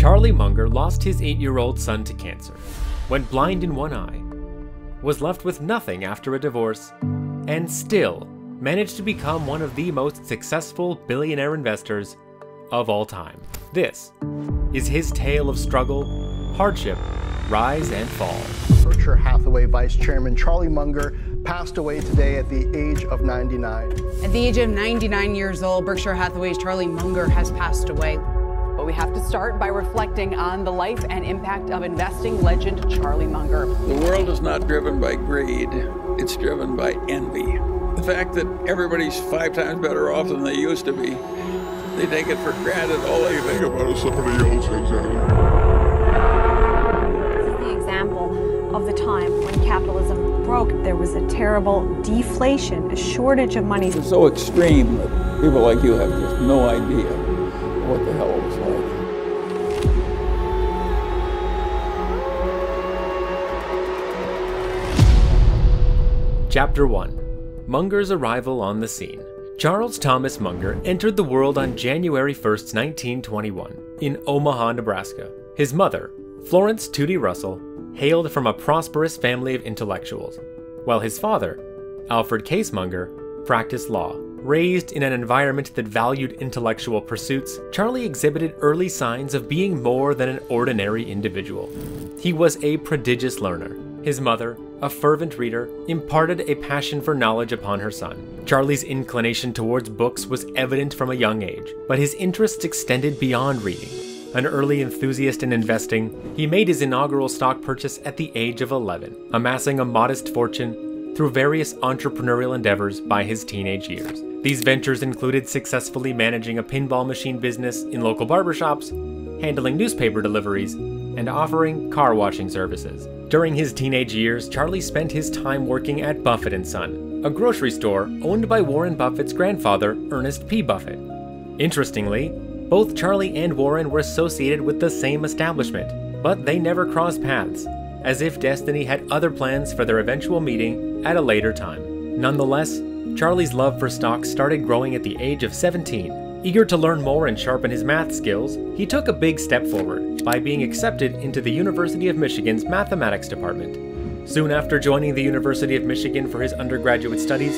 Charlie Munger lost his 8-year-old son to cancer, went blind in one eye, was left with nothing after a divorce, and still managed to become one of the most successful billionaire investors of all time. This is his tale of struggle, hardship, rise and fall. Berkshire Hathaway Vice Chairman Charlie Munger passed away today at the age of 99. At the age of 99 years old, Berkshire Hathaway's Charlie Munger has passed away. But we have to start by reflecting on the life and impact of investing legend Charlie Munger. The world is not driven by greed, it's driven by envy. The fact that everybody's 5 times better off than they used to be, they take it for granted. All they think about is somebody else has that. This is the example of the time when capitalism broke. There was a terrible deflation, a shortage of money. It's so extreme that people like you have just no idea what the hell it was like. Chapter 1. Munger's arrival on the scene. Charles Thomas Munger entered the world on January 1st, 1921, in Omaha, Nebraska. His mother, Florence Tootie Russell, hailed from a prosperous family of intellectuals, while his father, Alfred Case Munger, practiced law. Raised in an environment that valued intellectual pursuits, Charlie exhibited early signs of being more than an ordinary individual. He was a prodigious learner. His mother, a fervent reader, imparted a passion for knowledge upon her son. Charlie's inclination towards books was evident from a young age, but his interests extended beyond reading. An early enthusiast in investing, he made his inaugural stock purchase at the age of 11, amassing a modest fortune through various entrepreneurial endeavors by his teenage years. These ventures included successfully managing a pinball machine business in local barbershops, handling newspaper deliveries, and offering car washing services. During his teenage years, Charlie spent his time working at Buffett & Son, a grocery store owned by Warren Buffett's grandfather, Ernest P. Buffett. Interestingly, both Charlie and Warren were associated with the same establishment, but they never crossed paths, as if destiny had other plans for their eventual meeting at a later time. Nonetheless, Charlie's love for stocks started growing at the age of 17. Eager to learn more and sharpen his math skills, he took a big step forward by being accepted into the University of Michigan's mathematics department. Soon after joining the University of Michigan for his undergraduate studies,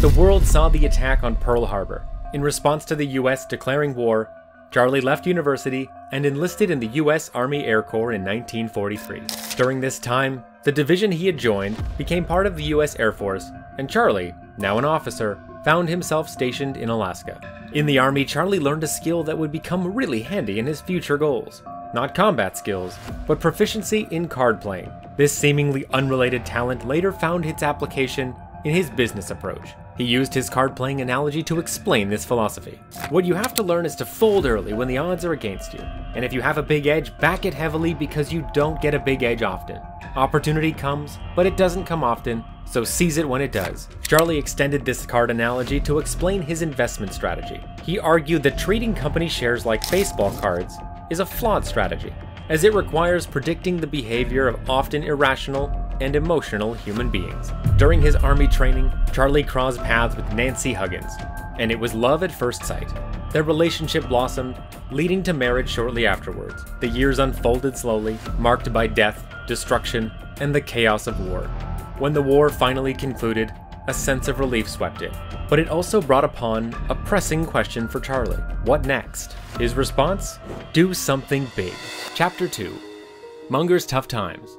the world saw the attack on Pearl Harbor. In response to the U.S. declaring war, Charlie left university and enlisted in the U.S. Army Air Corps in 1943. During this time, the division he had joined became part of the U.S. Air Force, and Charlie, now an officer, found himself stationed in Alaska. In the Army, Charlie learned a skill that would become really handy in his future goals. Not combat skills, but proficiency in card playing. This seemingly unrelated talent later found its application in his business approach. He used his card-playing analogy to explain this philosophy. What you have to learn is to fold early when the odds are against you. And if you have a big edge, back it heavily because you don't get a big edge often. Opportunity comes, but it doesn't come often, so seize it when it does. Charlie extended this card analogy to explain his investment strategy. He argued that treating company shares like baseball cards is a flawed strategy, as it requires predicting the behavior of often irrational and emotional human beings. During his Army training, Charlie crossed paths with Nancy Huggins, and it was love at first sight. Their relationship blossomed, leading to marriage shortly afterwards. The years unfolded slowly, marked by death, destruction, and the chaos of war. When the war finally concluded, a sense of relief swept in. But it also brought upon a pressing question for Charlie. What next? His response? Do something big. Chapter 2. Munger's tough times.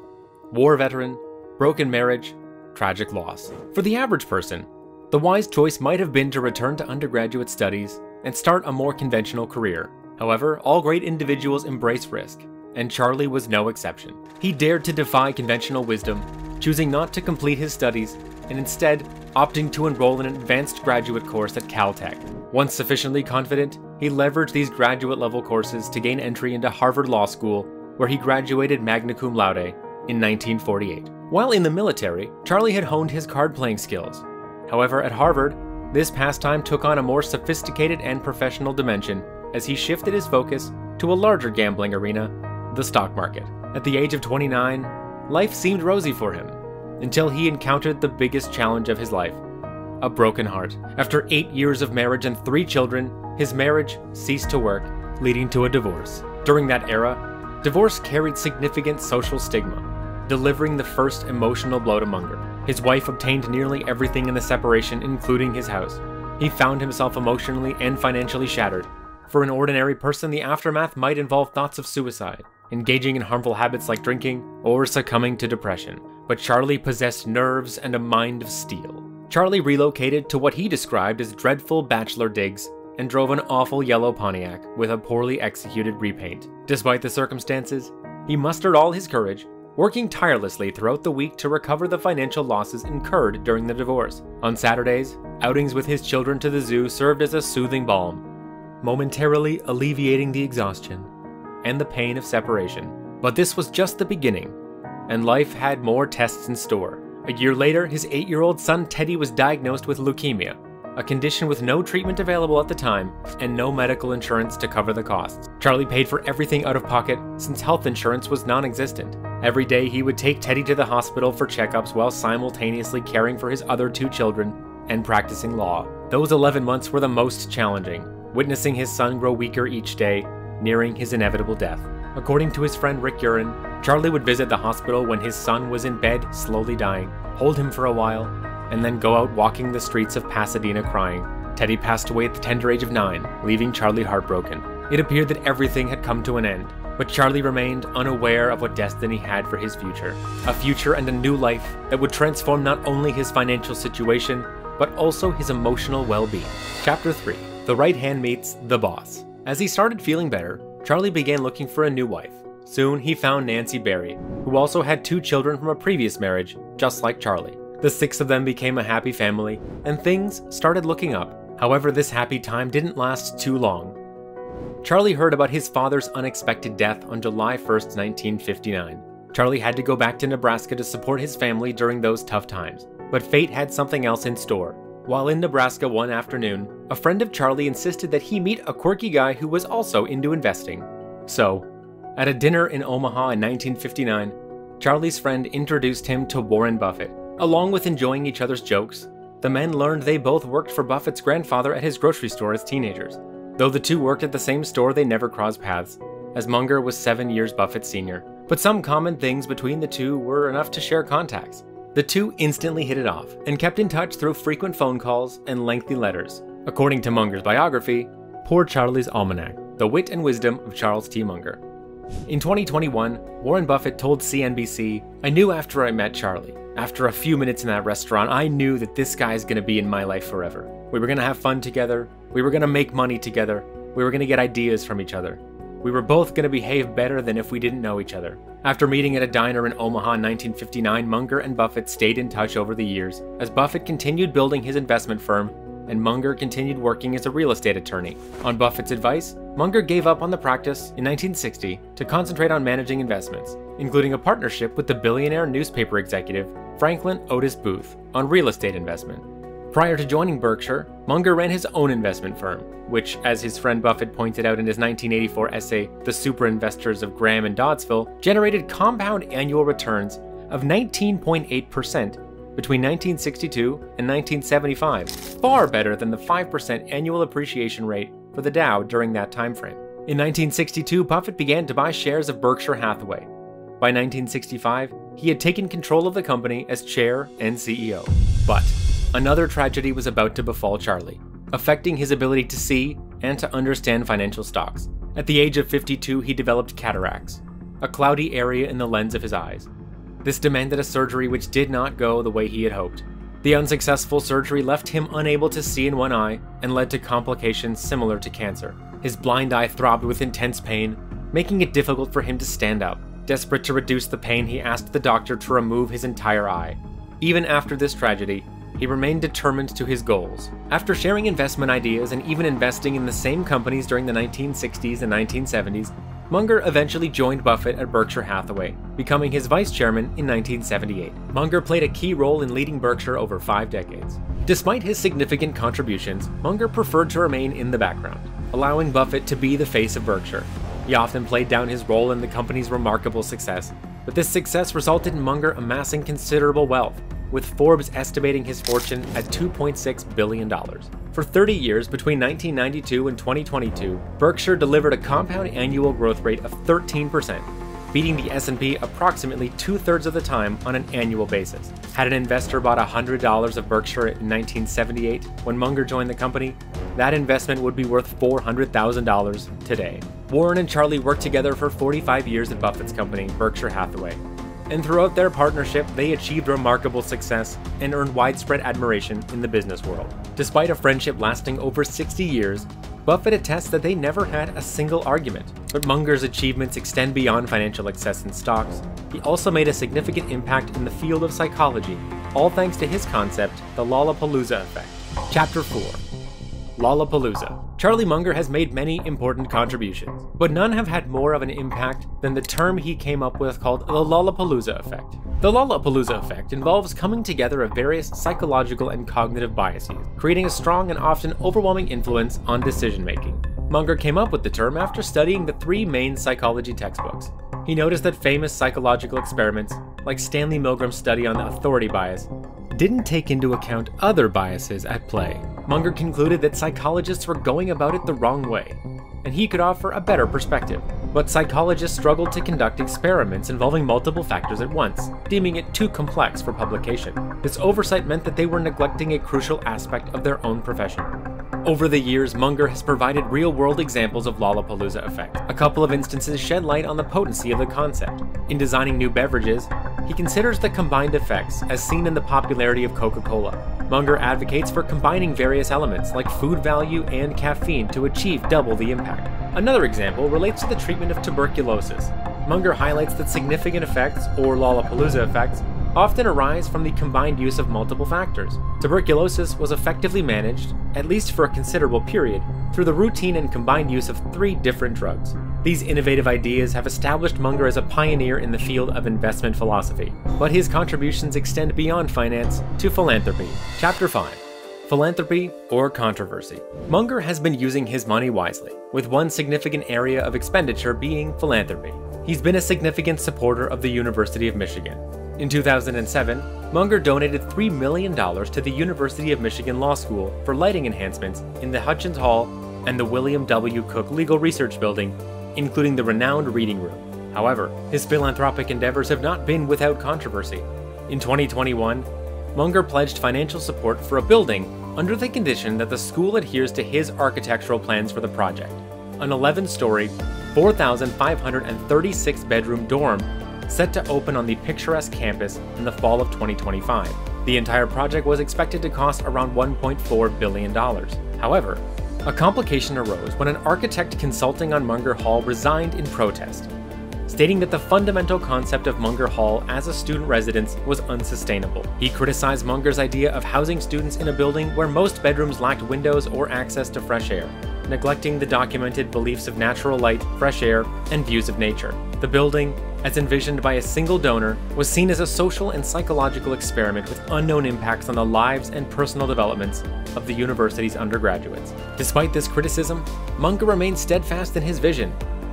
War veteran, broken marriage, tragic loss. For the average person, the wise choice might have been to return to undergraduate studies and start a more conventional career. However, all great individuals embrace risk, and Charlie was no exception. He dared to defy conventional wisdom, choosing not to complete his studies and instead opting to enroll in an advanced graduate course at Caltech. Once sufficiently confident, he leveraged these graduate-level courses to gain entry into Harvard Law School, where he graduated magna cum laude in 1948. While in the military, Charlie had honed his card-playing skills. However, at Harvard, this pastime took on a more sophisticated and professional dimension as he shifted his focus to a larger gambling arena, the stock market. At the age of 29, life seemed rosy for him, until he encountered the biggest challenge of his life, a broken heart. After 8 years of marriage and 3 children, his marriage ceased to work, leading to a divorce. During that era, divorce carried significant social stigma, delivering the first emotional blow to Munger. His wife obtained nearly everything in the separation, including his house. He found himself emotionally and financially shattered. For an ordinary person, the aftermath might involve thoughts of suicide, engaging in harmful habits like drinking, or succumbing to depression. But Charlie possessed nerves and a mind of steel. Charlie relocated to what he described as dreadful bachelor digs and drove an awful yellow Pontiac with a poorly executed repaint. Despite the circumstances, he mustered all his courage, working tirelessly throughout the week to recover the financial losses incurred during the divorce. On Saturdays, outings with his children to the zoo served as a soothing balm, momentarily alleviating the exhaustion and the pain of separation. But this was just the beginning, and life had more tests in store. A year later, his 8-year-old son Teddy was diagnosed with leukemia, a condition with no treatment available at the time and no medical insurance to cover the costs. Charlie paid for everything out of pocket since health insurance was non-existent. Every day he would take Teddy to the hospital for checkups while simultaneously caring for his other 2 children and practicing law. Those 11 months were the most challenging, witnessing his son grow weaker each day, nearing his inevitable death. According to his friend Rick Urin, Charlie would visit the hospital when his son was in bed, slowly dying, hold him for a while, and then go out walking the streets of Pasadena crying. Teddy passed away at the tender age of 9, leaving Charlie heartbroken. It appeared that everything had come to an end, but Charlie remained unaware of what destiny had for his future. A future and a new life that would transform not only his financial situation, but also his emotional well-being. Chapter 3. The right hand meets the boss. As he started feeling better, Charlie began looking for a new wife. Soon he found Nancy Berry, who also had 2 children from a previous marriage, just like Charlie. The 6 of them became a happy family, and things started looking up. However, this happy time didn't last too long. Charlie heard about his father's unexpected death on July 1st, 1959. Charlie had to go back to Nebraska to support his family during those tough times, but fate had something else in store. While in Nebraska one afternoon, a friend of Charlie insisted that he meet a quirky guy who was also into investing. So, at a dinner in Omaha in 1959, Charlie's friend introduced him to Warren Buffett. Along with enjoying each other's jokes, the men learned they both worked for Buffett's grandfather at his grocery store as teenagers. Though the 2 worked at the same store, they never crossed paths, as Munger was 7 years Buffett's senior. But some common things between the 2 were enough to share contacts. The 2 instantly hit it off, and kept in touch through frequent phone calls and lengthy letters. According to Munger's biography, Poor Charlie's Almanac, The Wit and Wisdom of Charles T. Munger. In 2021, Warren Buffett told CNBC, "I knew after I met Charlie. After a few minutes in that restaurant, I knew that this guy's gonna be in my life forever. We were gonna have fun together, we were gonna make money together, we were gonna get ideas from each other. We were both gonna behave better than if we didn't know each other." After meeting at a diner in Omaha in 1959, Munger and Buffett stayed in touch over the years, as Buffett continued building his investment firm and Munger continued working as a real estate attorney. On Buffett's advice, Munger gave up on the practice in 1960 to concentrate on managing investments, including a partnership with the billionaire newspaper executive Franklin Otis Booth on real estate investment. Prior to joining Berkshire, Munger ran his own investment firm, which, as his friend Buffett pointed out in his 1984 essay, The Super Investors of Graham and Doddsville, generated compound annual returns of 19.8% between 1962 and 1975, far better than the 5% annual appreciation rate for the Dow during that time frame. In 1962, Buffett began to buy shares of Berkshire Hathaway. By 1965, he had taken control of the company as chair and CEO. But another tragedy was about to befall Charlie, affecting his ability to see and to understand financial stocks. At the age of 52, he developed cataracts, a cloudy area in the lens of his eyes. This demanded a surgery which did not go the way he had hoped. The unsuccessful surgery left him unable to see in one eye and led to complications similar to cancer. His blind eye throbbed with intense pain, making it difficult for him to stand up. Desperate to reduce the pain, he asked the doctor to remove his entire eye. Even after this tragedy, he remained determined to his goals. After sharing investment ideas and even investing in the same companies during the 1960s and 1970s, Munger eventually joined Buffett at Berkshire Hathaway, becoming his vice chairman in 1978. Munger played a key role in leading Berkshire over 5 decades. Despite his significant contributions, Munger preferred to remain in the background, allowing Buffett to be the face of Berkshire. He often played down his role in the company's remarkable success, but this success resulted in Munger amassing considerable wealth. with Forbes estimating his fortune at $2.6 billion. For 30 years, between 1992 and 2022, Berkshire delivered a compound annual growth rate of 13%, beating the S&P approximately 2/3 of the time on an annual basis. Had an investor bought $100 of Berkshire in 1978 when Munger joined the company, that investment would be worth $400,000 today. Warren and Charlie worked together for 45 years at Buffett's company, Berkshire Hathaway. And throughout their partnership, they achieved remarkable success and earned widespread admiration in the business world. Despite a friendship lasting over 60 years, Buffett attests that they never had a single argument. But Munger's achievements extend beyond financial success in stocks. He also made a significant impact in the field of psychology, all thanks to his concept, the Lollapalooza effect. Chapter 4. Lollapalooza. Charlie Munger has made many important contributions, but none have had more of an impact than the term he came up with called the Lollapalooza effect. The Lollapalooza effect involves coming together of various psychological and cognitive biases, creating a strong and often overwhelming influence on decision-making. Munger came up with the term after studying the 3 main psychology textbooks. He noticed that famous psychological experiments, like Stanley Milgram's study on the authority bias, didn't take into account other biases at play. Munger concluded that psychologists were going about it the wrong way, and he could offer a better perspective. But psychologists struggled to conduct experiments involving multiple factors at once, deeming it too complex for publication. This oversight meant that they were neglecting a crucial aspect of their own profession. Over the years, Munger has provided real-world examples of Lollapalooza effect. A couple of instances shed light on the potency of the concept. In designing new beverages, he considers the combined effects as seen in the popularity of Coca-Cola. Munger advocates for combining various elements like food value and caffeine to achieve double the impact. Another example relates to the treatment of tuberculosis. Munger highlights that significant effects, or Lollapalooza effects, often arise from the combined use of multiple factors. Tuberculosis was effectively managed, at least for a considerable period, through the routine and combined use of 3 different drugs. These innovative ideas have established Munger as a pioneer in the field of investment philosophy, but his contributions extend beyond finance to philanthropy. Chapter 5. Philanthropy or controversy. Munger has been using his money wisely, with one significant area of expenditure being philanthropy. He's been a significant supporter of the University of Michigan. In 2007, Munger donated $3 million to the University of Michigan Law School for lighting enhancements in the Hutchins Hall and the William W. Cook Legal Research Building, including the renowned reading room. However, his philanthropic endeavors have not been without controversy. In 2021, Munger pledged financial support for a building under the condition that the school adheres to his architectural plans for the project, an 11-story, 4,536-bedroom dorm set to open on the picturesque campus in the fall of 2025. The entire project was expected to cost around $1.4 billion. However, a complication arose when an architect consulting on Munger Hall resigned in protest, stating that the fundamental concept of Munger Hall as a student residence was unsustainable. He criticized Munger's idea of housing students in a building where most bedrooms lacked windows or access to fresh air, neglecting the documented beliefs of natural light, fresh air, and views of nature. The building, as envisioned by a single donor, was seen as a social and psychological experiment with unknown impacts on the lives and personal developments of the university's undergraduates. Despite this criticism, Munger remained steadfast in his vision.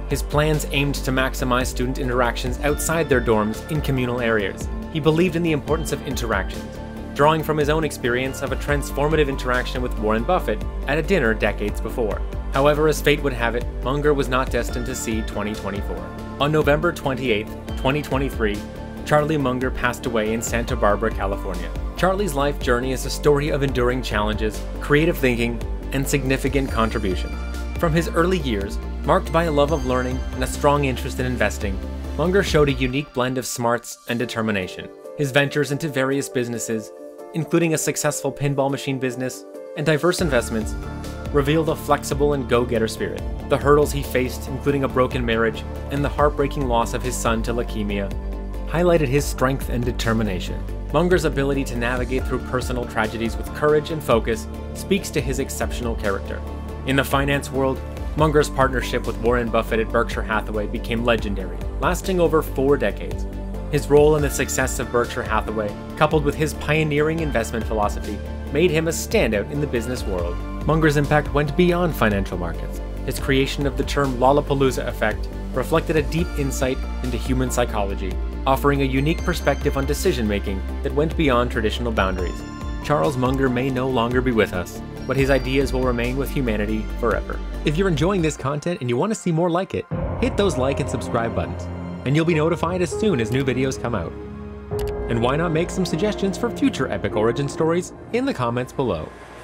His plans aimed to maximize student interactions outside their dorms in communal areas. He believed in the importance of interactions, drawing from his own experience of a transformative interaction with Warren Buffett at a dinner decades before. However, as fate would have it, Munger was not destined to see 2024. On November 28, 2023, Charlie Munger passed away in Santa Barbara, California. Charlie's life journey is a story of enduring challenges, creative thinking, and significant contribution. From his early years, marked by a love of learning and a strong interest in investing, Munger showed a unique blend of smarts and determination. His ventures into various businesses, including a successful pinball machine business and diverse investments, revealed a flexible and go-getter spirit. The hurdles he faced, including a broken marriage and the heartbreaking loss of his son to leukemia, highlighted his strength and determination. Munger's ability to navigate through personal tragedies with courage and focus speaks to his exceptional character. In the finance world, Munger's partnership with Warren Buffett at Berkshire Hathaway became legendary, lasting over 4 decades. His role in the success of Berkshire Hathaway, coupled with his pioneering investment philosophy, made him a standout in the business world. Munger's impact went beyond financial markets. His creation of the term Lollapalooza effect reflected a deep insight into human psychology offering a unique perspective on decision-making that went beyond traditional boundaries. Charles Munger may no longer be with us, but his ideas will remain with humanity forever. If you're enjoying this content and you want to see more like it, hit those like and subscribe buttons, and you'll be notified as soon as new videos come out. And why not make some suggestions for future epic origin stories in the comments below.